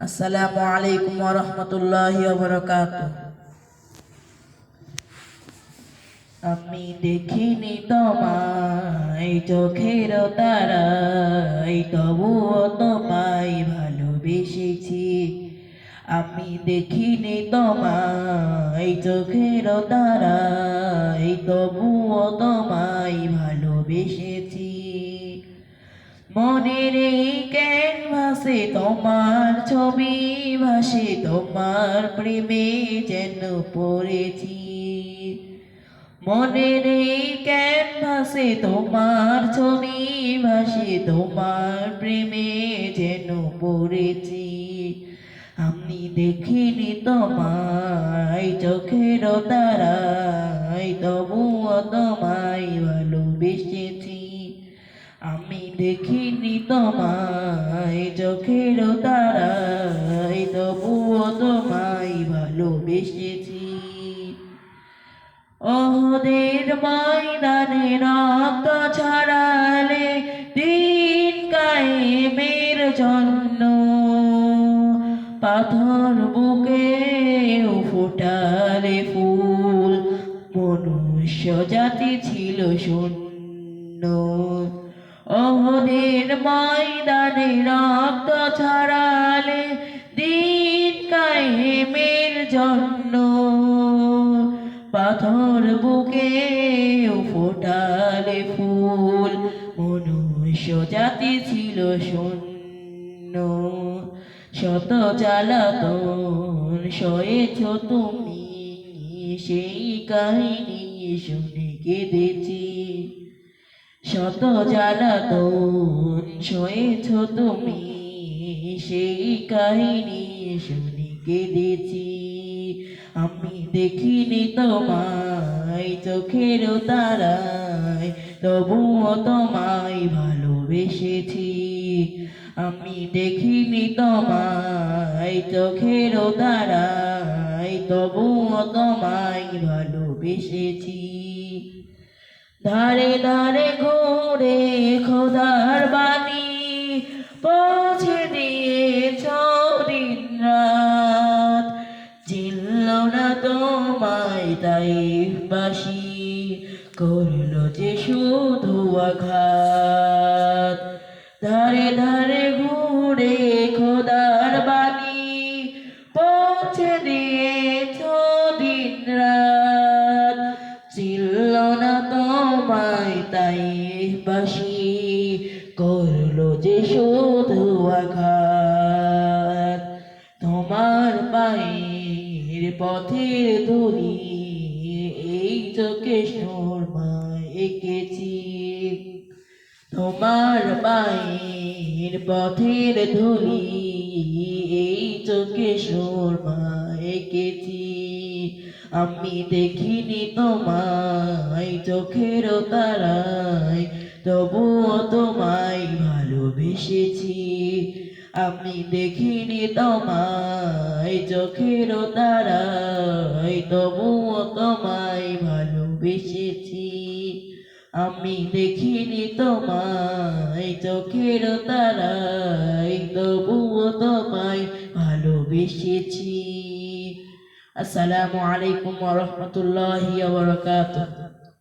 আসসালামু আলাইকুম ওয়া রাহমাতুল্লাহি ওয়া বারাকাতুহু। আমি দেখিনি তোমায় চোখের তারায়, তবুও তোমায় ভালোবেসেছি। আমি দেখিনি তোমায় চোখের তারায়, তবুও তোমায় ভালোবেসেছি। মনের এই ক্যানভাসে তোমার ছবি ভাসে, তোমার প্রেমে যেন পড়েছি। মনের এই ক্যানভাসে তোমার ছবি ভাসে, তোমার প্রেমে যেন পড়েছি। আমি দেখিনি তোমায় চোখের তারায়, তবুও তোমায় ভালোবেসেছি। আমি দেখিনি তোমায় চোখের তারায়, তবুও তোমায় ভালোবেসেছি। ওহদের ময়দানে রক্ত ছড়ালে দিন কায়েমের জন্য, পাথর বুকে ফোটালে ফুল, মনুষ্য জাতি ছিল শূন্য। ওহদের ময়দানে রক্ত ছড়ালে দিন কায়েমের জন্য, পাথর বুকে ফোটালে ফুল, মনুষ্য জাতি ছিল শূন্য। শত জ্বালাতন সয়েছ তুমি, সেই কাহিনী শুনে কেঁদেছি। শত জ্বালাতন সয়েছ তুমি, সেই কাহিনী শুনে কেঁদেছি। আমি দেখিনি তোমায় চোখের তারায়, তবুও তোমায় ভালোবেসেছি। আমি দেখিনি তোমায় চোখের তারায়, তবুও তোমায় ভালোবেসেছি। ধারে ধারে ঘুরে খোদার বাণী পৌঁছে দিয়েছ দিন রাত, চিনল না তোমায় তাইফবাসী, করলো যে শুধু আঘাত। ধারে ধারে ঘুরে খোদার বাণী পৌঁছে দিয়েছ দিন রাত, চিনল না তোমায় তাইফবাসী, করলো যে শুধু আঘাত। তোমার পায়ের পথের ধুলি এই চোখে সুরমায় এঁকেছি। তোমার পায়ের পথের ধুলি এই চোখে সুরমায় এঁকেছি। আমি দেখিনি তোমায় চোখের তারায়, তবুও তোমায় ভালোবেসেছি। আমি দেখিনি তোমায় চোখের তারায়, তবুও তোমায় ভালোবেসেছি। আমি দেখিনি তোমায় চোখের তারায়, তবুও তোমায় ভালোবেসেছি। আসসালামু আলাইকুম ওয়া রাহমাতুল্লাহি ওয়া বারাকাতুহু।